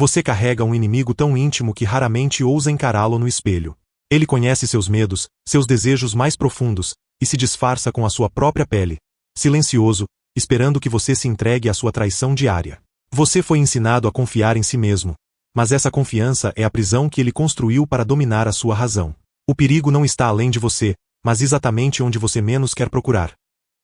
Você carrega um inimigo tão íntimo que raramente ousa encará-lo no espelho. Ele conhece seus medos, seus desejos mais profundos, e se disfarça com a sua própria pele, silencioso, esperando que você se entregue à sua traição diária. Você foi ensinado a confiar em si mesmo, mas essa confiança é a prisão que ele construiu para dominar a sua razão. O perigo não está além de você, mas exatamente onde você menos quer procurar.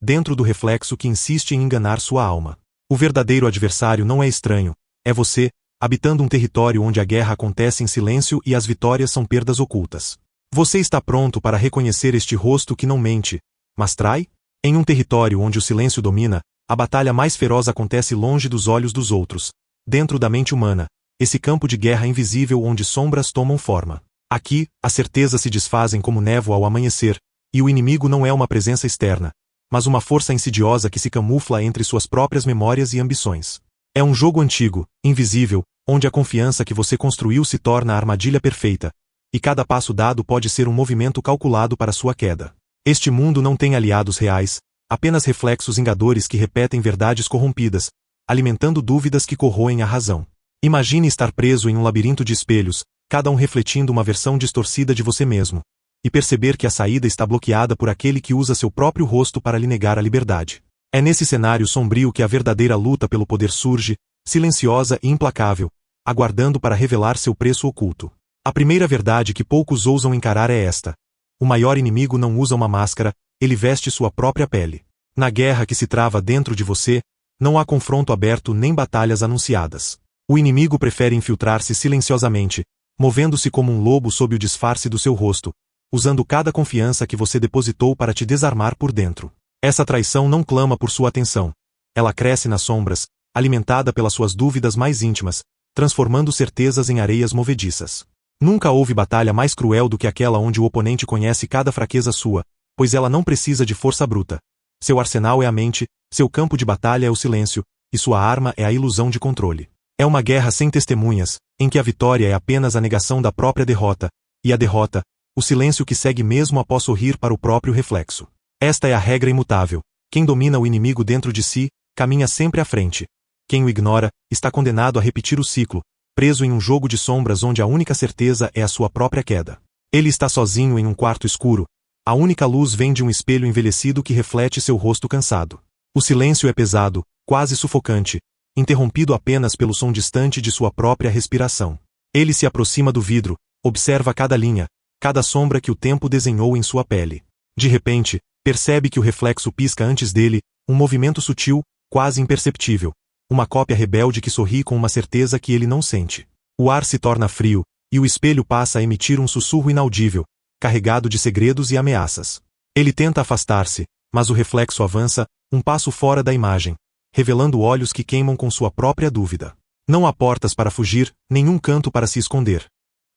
Dentro do reflexo que insiste em enganar sua alma. O verdadeiro adversário não é estranho, é você, habitando um território onde a guerra acontece em silêncio e as vitórias são perdas ocultas. Você está pronto para reconhecer este rosto que não mente, mas trai? Em um território onde o silêncio domina, a batalha mais feroz acontece longe dos olhos dos outros, dentro da mente humana, esse campo de guerra invisível onde sombras tomam forma. Aqui, as certezas se desfazem como névoa ao amanhecer, e o inimigo não é uma presença externa, mas uma força insidiosa que se camufla entre suas próprias memórias e ambições. É um jogo antigo, invisível, onde a confiança que você construiu se torna a armadilha perfeita, e cada passo dado pode ser um movimento calculado para sua queda. Este mundo não tem aliados reais, apenas reflexos enganadores que repetem verdades corrompidas, alimentando dúvidas que corroem a razão. Imagine estar preso em um labirinto de espelhos, cada um refletindo uma versão distorcida de você mesmo, e perceber que a saída está bloqueada por aquele que usa seu próprio rosto para lhe negar a liberdade. É nesse cenário sombrio que a verdadeira luta pelo poder surge, silenciosa e implacável, aguardando para revelar seu preço oculto. A primeira verdade que poucos ousam encarar é esta: o maior inimigo não usa uma máscara, ele veste sua própria pele. Na guerra que se trava dentro de você, não há confronto aberto nem batalhas anunciadas. O inimigo prefere infiltrar-se silenciosamente, movendo-se como um lobo sob o disfarce do seu rosto, usando cada confiança que você depositou para te desarmar por dentro. Essa traição não clama por sua atenção. Ela cresce nas sombras, alimentada pelas suas dúvidas mais íntimas, transformando certezas em areias movediças. Nunca houve batalha mais cruel do que aquela onde o oponente conhece cada fraqueza sua, pois ela não precisa de força bruta. Seu arsenal é a mente, seu campo de batalha é o silêncio, e sua arma é a ilusão de controle. É uma guerra sem testemunhas, em que a vitória é apenas a negação da própria derrota, e a derrota, o silêncio que segue mesmo após sorrir para o próprio reflexo. Esta é a regra imutável: quem domina o inimigo dentro de si, caminha sempre à frente. Quem o ignora, está condenado a repetir o ciclo, preso em um jogo de sombras onde a única certeza é a sua própria queda. Ele está sozinho em um quarto escuro, a única luz vem de um espelho envelhecido que reflete seu rosto cansado. O silêncio é pesado, quase sufocante, interrompido apenas pelo som distante de sua própria respiração. Ele se aproxima do vidro, observa cada linha, cada sombra que o tempo desenhou em sua pele. De repente, percebe que o reflexo pisca antes dele, um movimento sutil, quase imperceptível, uma cópia rebelde que sorri com uma certeza que ele não sente. O ar se torna frio, e o espelho passa a emitir um sussurro inaudível, carregado de segredos e ameaças. Ele tenta afastar-se, mas o reflexo avança, um passo fora da imagem, revelando olhos que queimam com sua própria dúvida. Não há portas para fugir, nenhum canto para se esconder.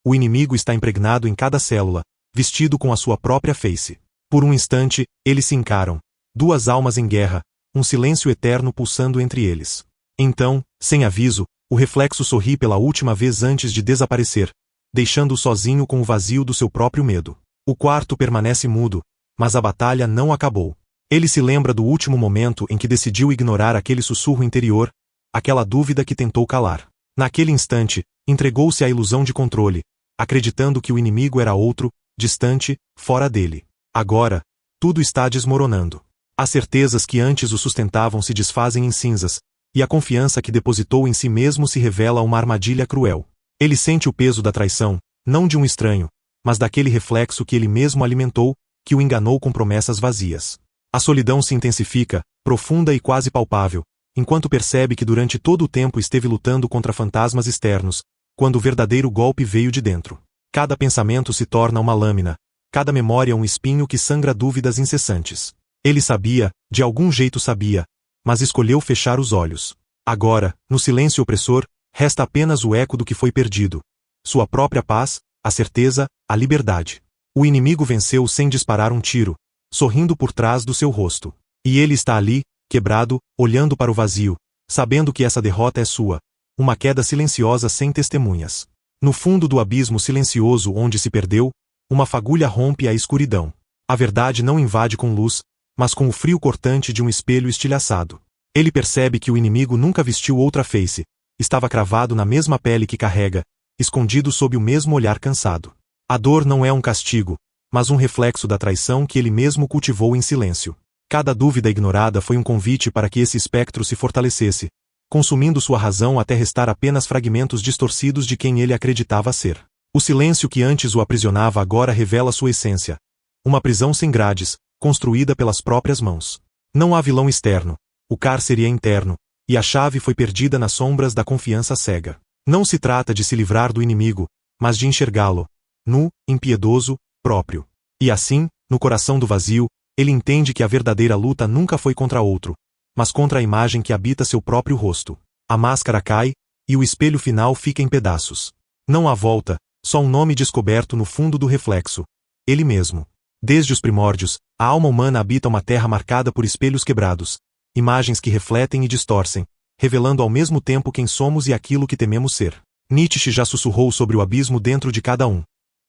O inimigo está impregnado em cada célula, vestido com a sua própria face. Por um instante, eles se encaram. Duas almas em guerra, um silêncio eterno pulsando entre eles. Então, sem aviso, o reflexo sorri pela última vez antes de desaparecer, deixando-o sozinho com o vazio do seu próprio medo. O quarto permanece mudo, mas a batalha não acabou. Ele se lembra do último momento em que decidiu ignorar aquele sussurro interior, aquela dúvida que tentou calar. Naquele instante, entregou-se à ilusão de controle, acreditando que o inimigo era outro, distante, fora dele. Agora, tudo está desmoronando. As certezas que antes o sustentavam se desfazem em cinzas, e a confiança que depositou em si mesmo se revela uma armadilha cruel. Ele sente o peso da traição, não de um estranho, mas daquele reflexo que ele mesmo alimentou, que o enganou com promessas vazias. A solidão se intensifica, profunda e quase palpável, enquanto percebe que durante todo o tempo esteve lutando contra fantasmas externos, quando o verdadeiro golpe veio de dentro. Cada pensamento se torna uma lâmina, cada memória um espinho que sangra dúvidas incessantes. Ele sabia, de algum jeito sabia, mas escolheu fechar os olhos. Agora, no silêncio opressor, resta apenas o eco do que foi perdido. Sua própria paz, a certeza, a liberdade. O inimigo venceu sem disparar um tiro, sorrindo por trás do seu rosto. E ele está ali, quebrado, olhando para o vazio, sabendo que essa derrota é sua, uma queda silenciosa sem testemunhas. No fundo do abismo silencioso onde se perdeu, uma fagulha rompe a escuridão. A verdade não invade com luz, mas com o frio cortante de um espelho estilhaçado. Ele percebe que o inimigo nunca vestiu outra face, estava cravado na mesma pele que carrega, escondido sob o mesmo olhar cansado. A dor não é um castigo, mas um reflexo da traição que ele mesmo cultivou em silêncio. Cada dúvida ignorada foi um convite para que esse espectro se fortalecesse, consumindo sua razão até restar apenas fragmentos distorcidos de quem ele acreditava ser. O silêncio que antes o aprisionava agora revela sua essência. Uma prisão sem grades, construída pelas próprias mãos. Não há vilão externo, o cárcere é interno, e a chave foi perdida nas sombras da confiança cega. Não se trata de se livrar do inimigo, mas de enxergá-lo, nu, impiedoso, próprio. E assim, no coração do vazio, ele entende que a verdadeira luta nunca foi contra outro, mas contra a imagem que habita seu próprio rosto. A máscara cai, e o espelho final fica em pedaços. Não há volta, só um nome descoberto no fundo do reflexo. Ele mesmo. Desde os primórdios, a alma humana habita uma terra marcada por espelhos quebrados, imagens que refletem e distorcem, revelando ao mesmo tempo quem somos e aquilo que tememos ser. Nietzsche já sussurrou sobre o abismo dentro de cada um.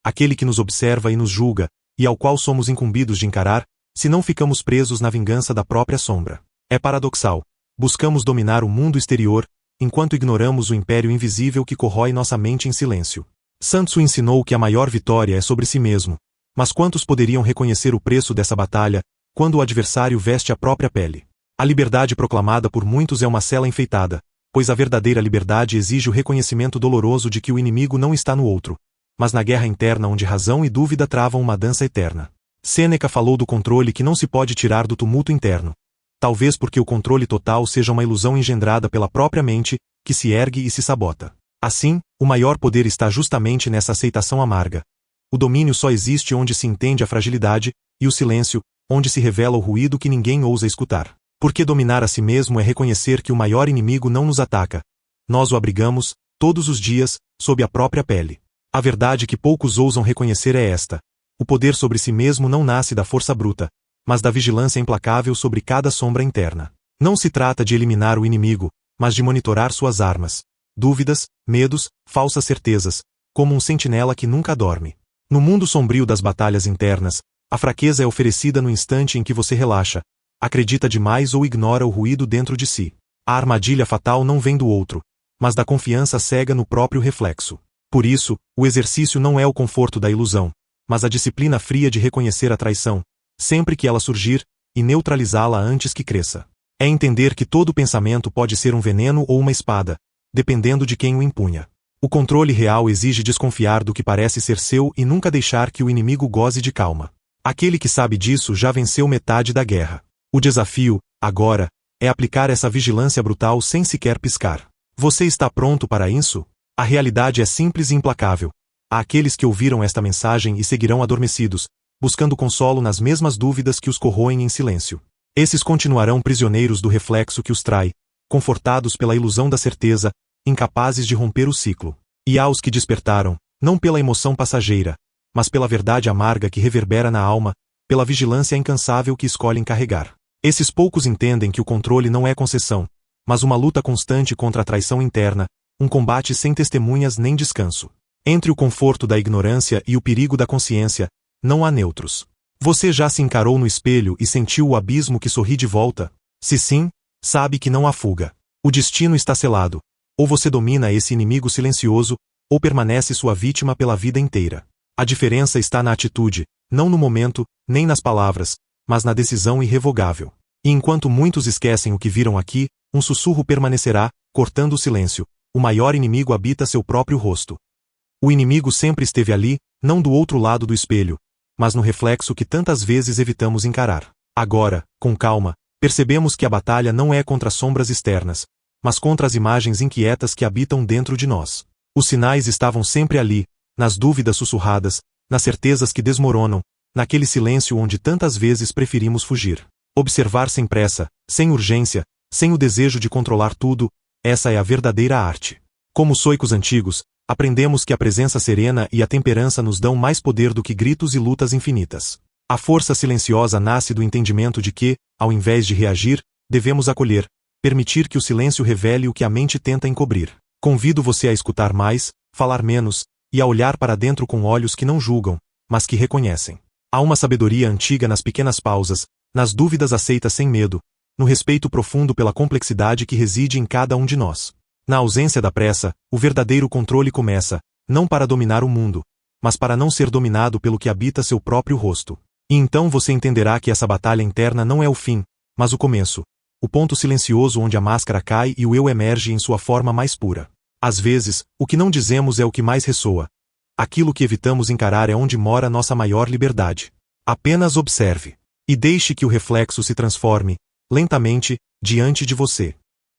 Aquele que nos observa e nos julga, e ao qual somos incumbidos de encarar, se não ficamos presos na vingança da própria sombra. É paradoxal. Buscamos dominar o mundo exterior, enquanto ignoramos o império invisível que corrói nossa mente em silêncio. Sun Tzu ensinou que a maior vitória é sobre si mesmo. Mas quantos poderiam reconhecer o preço dessa batalha, quando o adversário veste a própria pele? A liberdade proclamada por muitos é uma cela enfeitada, pois a verdadeira liberdade exige o reconhecimento doloroso de que o inimigo não está no outro, mas na guerra interna onde razão e dúvida travam uma dança eterna. Sêneca falou do controle que não se pode tirar do tumulto interno. Talvez porque o controle total seja uma ilusão engendrada pela própria mente, que se ergue e se sabota. Assim, o maior poder está justamente nessa aceitação amarga. O domínio só existe onde se entende a fragilidade, e o silêncio, onde se revela o ruído que ninguém ousa escutar. Porque dominar a si mesmo é reconhecer que o maior inimigo não nos ataca. Nós o abrigamos, todos os dias, sob a própria pele. A verdade que poucos ousam reconhecer é esta. O poder sobre si mesmo não nasce da força bruta, mas da vigilância implacável sobre cada sombra interna. Não se trata de eliminar o inimigo, mas de monitorar suas armas. Dúvidas, medos, falsas certezas, como um sentinela que nunca dorme. No mundo sombrio das batalhas internas, a fraqueza é oferecida no instante em que você relaxa, acredita demais ou ignora o ruído dentro de si. A armadilha fatal não vem do outro, mas da confiança cega no próprio reflexo. Por isso, o exercício não é o conforto da ilusão, mas a disciplina fria de reconhecer a traição, sempre que ela surgir, e neutralizá-la antes que cresça. É entender que todo pensamento pode ser um veneno ou uma espada, dependendo de quem o empunha. O controle real exige desconfiar do que parece ser seu e nunca deixar que o inimigo goze de calma. Aquele que sabe disso já venceu metade da guerra. O desafio, agora, é aplicar essa vigilância brutal sem sequer piscar. Você está pronto para isso? A realidade é simples e implacável. Há aqueles que ouviram esta mensagem e seguirão adormecidos, buscando consolo nas mesmas dúvidas que os corroem em silêncio. Esses continuarão prisioneiros do reflexo que os trai, confortados pela ilusão da certeza, incapazes de romper o ciclo. E há os que despertaram, não pela emoção passageira, mas pela verdade amarga que reverbera na alma, pela vigilância incansável que escolhem carregar. Esses poucos entendem que o controle não é concessão, mas uma luta constante contra a traição interna, um combate sem testemunhas nem descanso. Entre o conforto da ignorância e o perigo da consciência, não há neutros. Você já se encarou no espelho e sentiu o abismo que sorri de volta? Se sim, sabe que não há fuga. O destino está selado. Ou você domina esse inimigo silencioso, ou permanece sua vítima pela vida inteira. A diferença está na atitude, não no momento, nem nas palavras, mas na decisão irrevogável. E enquanto muitos esquecem o que viram aqui, um sussurro permanecerá, cortando o silêncio. O maior inimigo habita seu próprio rosto. O inimigo sempre esteve ali, não do outro lado do espelho, mas no reflexo que tantas vezes evitamos encarar. Agora, com calma, percebemos que a batalha não é contra sombras externas, mas contra as imagens inquietas que habitam dentro de nós. Os sinais estavam sempre ali, nas dúvidas sussurradas, nas certezas que desmoronam, naquele silêncio onde tantas vezes preferimos fugir. Observar sem pressa, sem urgência, sem o desejo de controlar tudo, essa é a verdadeira arte. Como soicos antigos, aprendemos que a presença serena e a temperança nos dão mais poder do que gritos e lutas infinitas. A força silenciosa nasce do entendimento de que, ao invés de reagir, devemos acolher, permitir que o silêncio revele o que a mente tenta encobrir. Convido você a escutar mais, falar menos, e a olhar para dentro com olhos que não julgam, mas que reconhecem. Há uma sabedoria antiga nas pequenas pausas, nas dúvidas aceitas sem medo, no respeito profundo pela complexidade que reside em cada um de nós. Na ausência da pressa, o verdadeiro controle começa, não para dominar o mundo, mas para não ser dominado pelo que habita seu próprio rosto. E então você entenderá que essa batalha interna não é o fim, mas o começo. O ponto silencioso onde a máscara cai e o eu emerge em sua forma mais pura. Às vezes, o que não dizemos é o que mais ressoa. Aquilo que evitamos encarar é onde mora nossa maior liberdade. Apenas observe. E deixe que o reflexo se transforme, lentamente, diante de você.